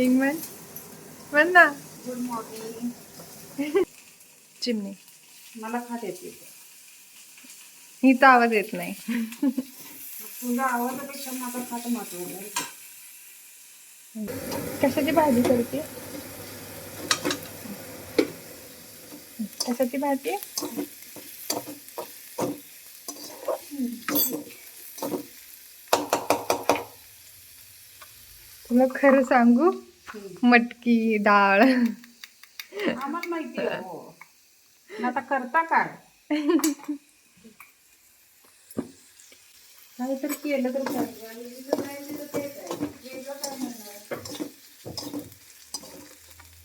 Morning म्हण ना. Good morning. चिमणी मला खात येते. हिचा आवाज येत नाही. तुझा आवाजापेक्षा माझा खात महत्वाचा आहे. कशाची भाजी करते? कशाची भाजी? तुला खरं सांगू, मटकी डाळ. आम्हाला माहिती आहे हो. आता करता काय काहीतरी केलं तर पाहिजे. आणि जिथं नाही तिथं तेच आहे. वेगळं काय म्हणणार.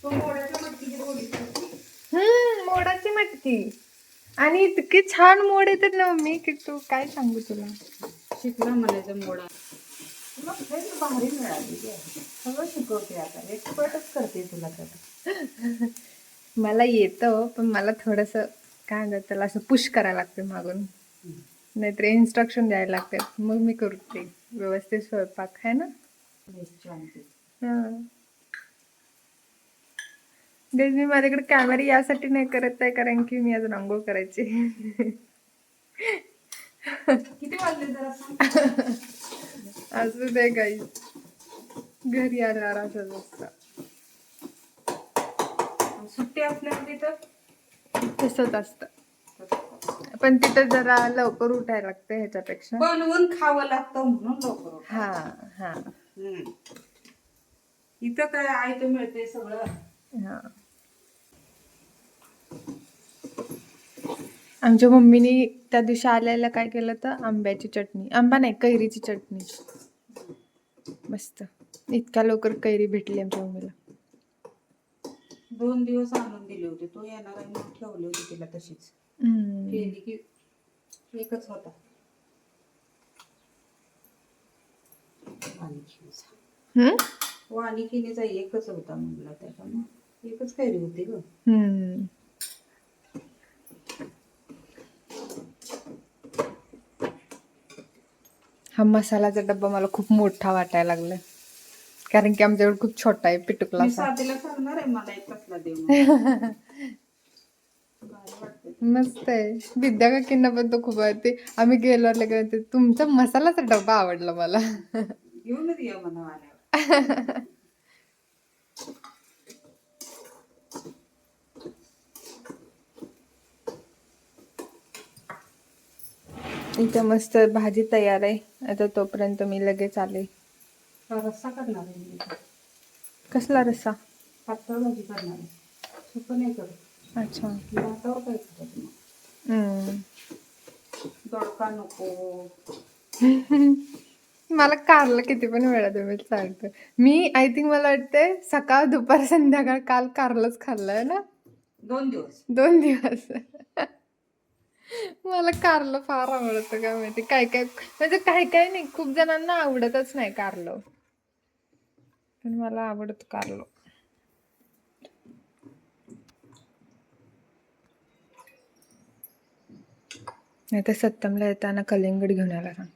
तो मोड्याच्या मटकीची गोडी करते. मोडाची मटकी. आणि इतकी छान मोड येतात ना मम्मी की तू काय सांगू तुला. शिकला म्हणायचं मोडा. तुला फ्रेंड भारी मिळाली गं. सगळं शिकवते आता. एक्सपर्टच करते तुला तर. मला येतं पण मला थोडंसं काय म्हणतात त्याला असं पुश करायला लागते मागून. नाहीतर इन्स्ट्रक्शन द्यायला लागते मग मी करते व्यवस्थित स्वयंपाक आहे ना. मी माझ्याकडे कॅमेरा यासाठी नाही करत आहे कारण की मी अजून अंघोळ करायची. किती वाजले जरा सांग. असू दे काही घरी आल्यावर असंच असतं. सुट्टी असल्यावर तिथं तसंच असतं. पण तिथं जरा लवकर उठायला लागतं ह्याच्यापेक्षा. बनवून खावं लागतं म्हणून लवकर उठायचं. हा हा. इथं काय आहे ते मिळते सगळं. हा. आमच्या मम्मीने त्या दिवशी आल्याला काय केलं तर आंब्याची चटणी. आंबा नाही, कैरीची चटणी. मस्त. इतक्या लवकर कैरी भेटली आमच्या मम्मीला. 2 दिवस आणून दिले होते. तो येणार आहे म्हणून ठेवले होते तिला तशीच. केली की एकच होता. वानिकीनेचा एकच होता म्हणला त्याच्यामुळे एकच कैरी होती ग. हा मसाल्याचा डब्बा मला खूप मोठा वाटायला लागला कारण की आमच्याकडे खूप छोटा आहे पिटुकला. मी साथीला सांगणार आहे मला एक कसला देऊ. मस्त आहे. विद्या काकींना पण तो खूप आवडते. आम्ही गेलो लगेच तुमचा मसाल्याचा डब्बा आवडला मला. घेऊनच ये म्हणा आल्यावर. इथं मस्त भाजी तयार आहे. आता तोपर्यंत मी लगेच आले. रस्सा करणार आहे मी. कसला रस्सा? पातळ भाजी करणार आहे. सुकं नाही करत. अच्छा. भातावर काय करत मग. दोडका नको. मला कारलं किती पण वेळा तुम्ही सांगतो. मी आय थिंक मला वाटतंय सकाळ दुपार संध्याकाळ काल कारलंच खाल्लंय ना. 2 दिवस. 2 दिवस. मला कारलं फार आवडतं. काय माहिती काय काय म्हणजे काय काय नाही, खूप जणांना आवडतच नाही कारलं, पण मला आवडतं कारलं. नाही तर सत्तमला येताना कलिंगड घेऊन यायला सांग.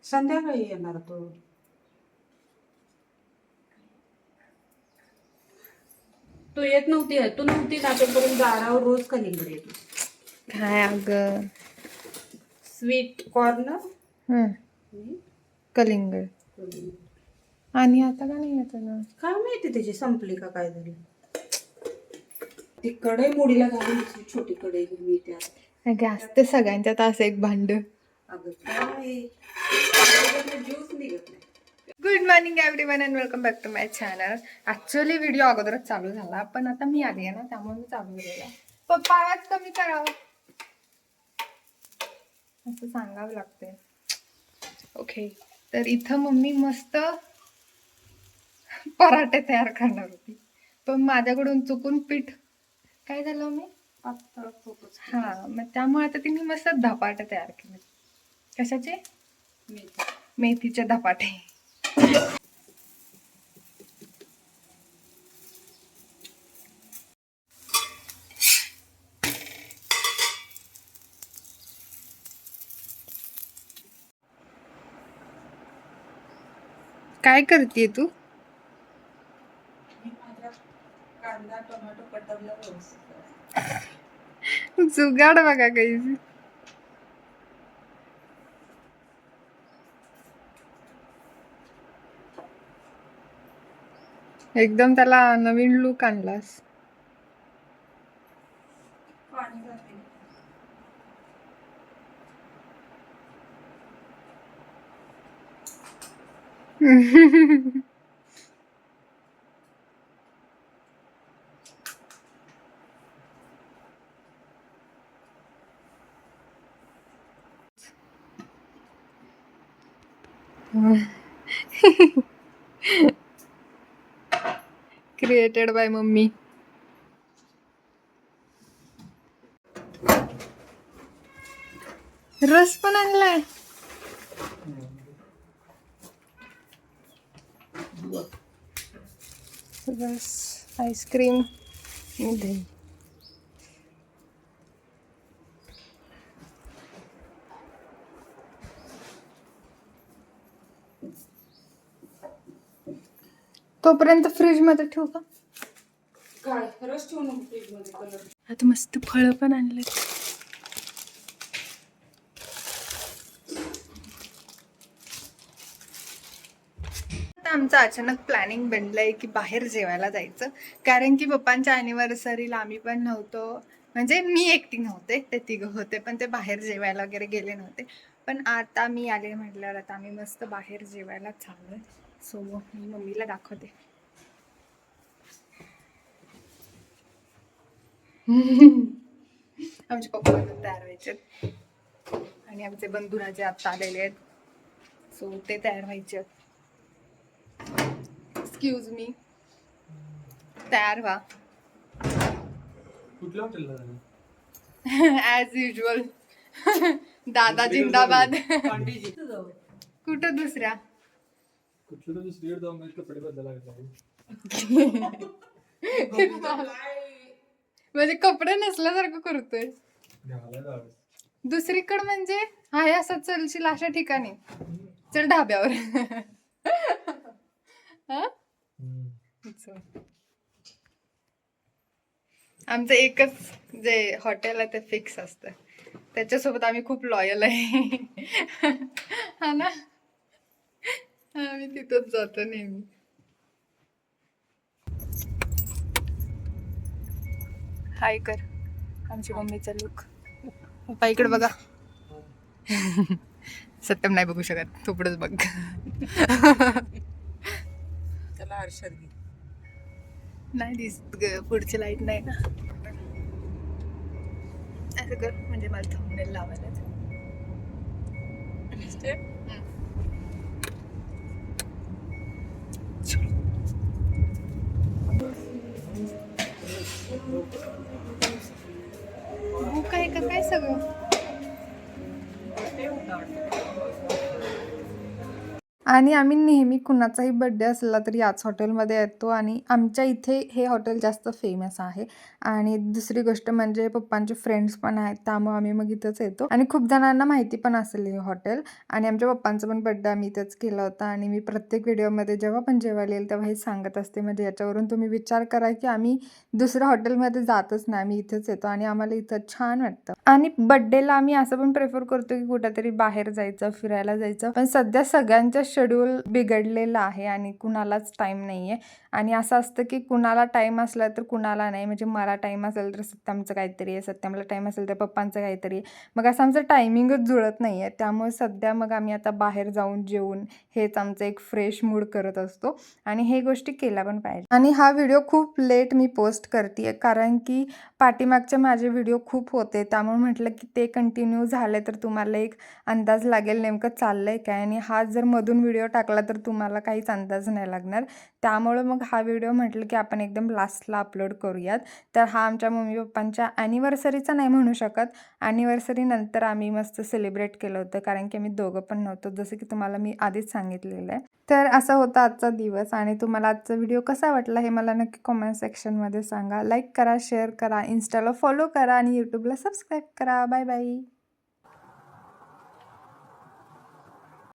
संध्याकाळी येणार तो. तू येत नव्हती. तू नव्हती ना तोपर्यंत दारावर रोज कलिंगड येतो. काय अगं. स्वीट कॉर्न कलिंगड. आणि आता का नाही येत ना. काय माहिती त्याची संपली का काय झाली. ती कढई मोडीला घालून छोटी कढई घेऊन येते. गॅस ते सगळ्यांच्यात असं एक भांड. अगं काय ज्यूस निघत नाही. Good morning everyone and welcome back to my channel. Actually video अगोदरच चालू झाला पण आता मी आली आहे ना त्यामुळे मी चालू केलेला. पप्पा आवाज कमी करावं असं सांगावं लागते. ओके, तर इथं मम्मी मस्त पराठे तयार करणार होती पण माझ्याकडून चुकून पीठ काय झालं मी पातळ खूपच. हा, मग त्यामुळे आता तिने मस्त धपाटे तयार केले. कशाचे? मेथीचे धपाटे. काय करते तू? जुगाड बघा काही. एकदम त्याला नवीन लुक आणलास. Created by mummy. रस पण आणलाय. रस, आईस्क्रीम आणि दही. तोपर्यंत फ्रीज मध्ये ठेवू का? काय रस ठेवू नको फ्रीज मध्ये. कलर आता मस्त फळं पण आणले. आमचं अचानक प्लॅनिंग बनलंय की बाहेर जेवायला जायचं, कारण की पप्पांच्या अॅनिव्हर्सरीला आम्ही पण नव्हतो. म्हणजे मी एकटी नव्हते, ते तिघं होते, पण ते बाहेर जेवायला वगैरे गेले नव्हते. पण आता मी आले म्हटल्यावर आता आम्ही मस्त बाहेर जेवायला चाललोय. सो मी मम्मीला दाखवते. आमचे पप्पा तयार व्हायचे आणि आमचे बंधुराजे आता आलेले आहेत. सो ते तयार व्हायचे. एक्सक्यूज मी, तयार व्हा. कुठल्या हॉटेलला जाणार? As usual. दादा जिंदाबाद. जाऊ. कुठं दुसऱ्या? कुठलं तर दुसरीकडे जाऊन मी कपडे बदलायला लागले. म्हणजे कपडे नसल्यासारखं करतोय. घालायला जावं. दुसरीकडे म्हणजे आहे असं चलशील अशा ठिकाणी. चल ढाब्यावर. हा? चल. आमचं एकच जे हॉटेल आहे ते फिक्स असतं, त्याच्यासोबत आम्ही खूप लॉयल आहे. हा ना, आम्ही तिथंच जातो नेहमी. हाय कर आमची मम्मीचा लुक. पप्पा इकडे बघा. सत्यम नाही बघू शकत, तू पुढंच बघ. त्याला आरशात घे. नाही दिसत ग, पुढची लाईट नाही ना. असं कर म्हणजे मला थंबनेल लावायला. भूक आहे का काय सगळं? आणि आम्ही नेहमी कुणाचाही बड्डे असला तरी याच हॉटेलमध्ये येतो आणि आमच्या इथे हे हॉटेल जास्त फेमस आहे. आणि दुसरी गोष्ट म्हणजे पप्पांचे फ्रेंड्स पण आहेत, त्यामुळे आम्ही मग इथंच येतो. आणि खूप जणांना माहिती पण असेल हे हॉटेल. आणि आमच्या पप्पांचा पण बड्डे आम्ही इथंच केला होता. आणि मी प्रत्येक व्हिडिओमध्ये जेव्हा पण जेवायला येईल तेव्हा हे सांगत असते. म्हणजे याच्यावरून तुम्ही विचार करा की आम्ही दुसऱ्या हॉटेलमध्ये जातच नाही, आम्ही इथंच येतो आणि आम्हाला इथं छान वाटतं. आणि बड्डेला आम्ही असं पण प्रेफर करतो की कुठेतरी बाहेर जायचं, फिरायला जायचं. पण सध्या सगळ्यांच्या शेड्यूल बिघडलेलं आहे आणि कुणालाच टाईम नाही आहे. आणि असं असतं की कुणाला टाईम असला तर कुणाला नाही. म्हणजे मला टाईम असेल तर सत्यमचं काहीतरी आहे, सत्यमला टाईम असेल तर पप्पांचं काहीतरी आहे. मग असं आमचं टायमिंगच जुळत नाही आहे. त्यामुळे सध्या मग आम्ही आता बाहेर जाऊन जेवून हेच आमचं एक फ्रेश मूड करत असतो आणि हे गोष्टी केल्या पण पाहिजे. आणि हा व्हिडिओ खूप लेट मी पोस्ट करते आहे, कारण की पाठीमागचे माझे व्हिडिओ खूप होते. त्यामुळे म्हटलं की ते कंटिन्यू झाले तर तुम्हाला एक अंदाज लागेल नेमकं चाललंय काय. आणि हा जर मधून व्हिडिओ टाकला तर तुम्हाला काहीच अंदाज नाही लागणार. त्यामुळं मग हा व्हिडिओ म्हटलं की आपण एकदम लास्टला अपलोड करूयात. तर हा आमच्या मम्मी पप्पांच्या ॲनिव्हर्सरीचा नाही म्हणू शकत, ॲनिव्हर्सरी नंतर आम्ही मस्त सेलिब्रेट केलं होतं, कारण की आम्ही दोघं पण नव्हतो, जसं की तुम्हाला मी आधीच सांगितलेलं आहे. तर असा होता आजचा दिवस. आणि तुम्हाला आजचा व्हिडिओ कसा वाटला हे मला नक्की कॉमेंट सेक्शनमध्ये सांगा. लाईक करा, शेअर करा, इन्स्टाला फॉलो करा आणि यूट्यूबला सबस्क्राईब करा. Bye bye.